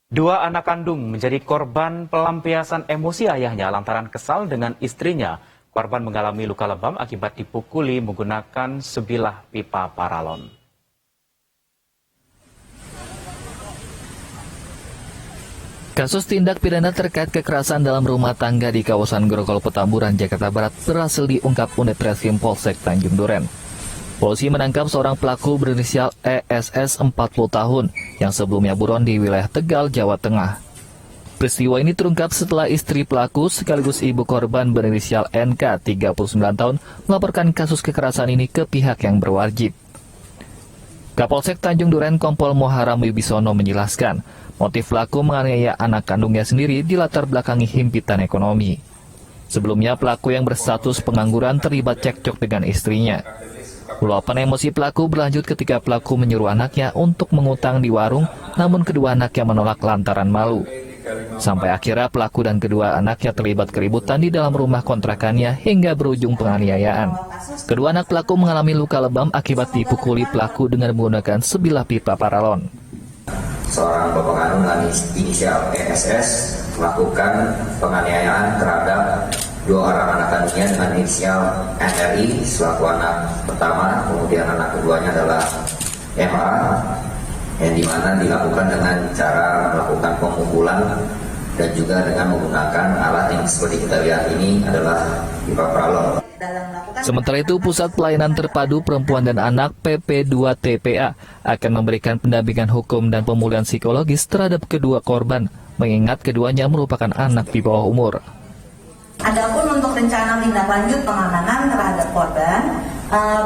Dua anak kandung menjadi korban pelampiasan emosi ayahnya lantaran kesal dengan istrinya. Korban mengalami luka lebam akibat dipukuli menggunakan sebilah pipa paralon. Kasus tindak pidana terkait kekerasan dalam rumah tangga di kawasan Grogol, Petamburan, Jakarta Barat berhasil diungkap Unit Reskrim Polsek Tanjung Duren. Polisi menangkap seorang pelaku berinisial ESS 40 tahun yang sebelumnya buron di wilayah Tegal, Jawa Tengah. Peristiwa ini terungkap setelah istri pelaku sekaligus ibu korban berinisial NK 39 tahun melaporkan kasus kekerasan ini ke pihak yang berwajib. Kapolsek Tanjung Duren Kompol Muharam Wibisono menjelaskan, motif pelaku menganiaya anak kandungnya sendiri dilatar belakangi himpitan ekonomi. Sebelumnya pelaku yang berstatus pengangguran terlibat cekcok dengan istrinya. Luapan emosi pelaku berlanjut ketika pelaku menyuruh anaknya untuk mengutang di warung, namun kedua anaknya menolak lantaran malu. Sampai akhirnya pelaku dan kedua anaknya terlibat keributan di dalam rumah kontrakannya hingga berujung penganiayaan. Kedua anak pelaku mengalami luka lebam akibat dipukuli pelaku dengan menggunakan sebilah pipa paralon. Seorang bapak kandung dengan inisial ESS melakukan penganiayaan terhadap dua orang anak kandungnya dengan inisial NRI selaku anak pertama, kemudian anak keduanya adalah MA, yang dimana dilakukan dengan cara melakukan pemukulan dan juga dengan menggunakan alat yang seperti kita lihat ini adalah pipa paralon. Sementara itu, Pusat Pelayanan Terpadu Perempuan dan Anak PP2TPA akan memberikan pendampingan hukum dan pemulihan psikologis terhadap kedua korban, mengingat keduanya merupakan anak di bawah umur. Adapun untuk rencana tindak lanjut penanganan terhadap korban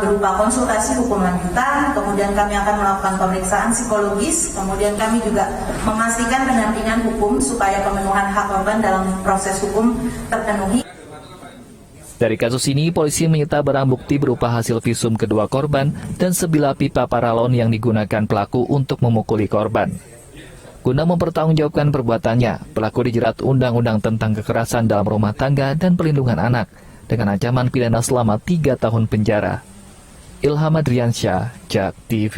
berupa konsultasi hukum lanjutan, kemudian kami akan melakukan pemeriksaan psikologis, kemudian kami juga memastikan pendampingan hukum supaya pemenuhan hak korban dalam proses hukum terpenuhi. Dari kasus ini, polisi menyita barang bukti berupa hasil visum kedua korban dan sebilah pipa paralon yang digunakan pelaku untuk memukuli korban. Guna mempertanggungjawabkan perbuatannya, pelaku dijerat Undang-Undang tentang Kekerasan dalam Rumah Tangga dan Perlindungan Anak dengan ancaman pidana selama 3 tahun penjara. Ilham Adriansyah, JAK TV.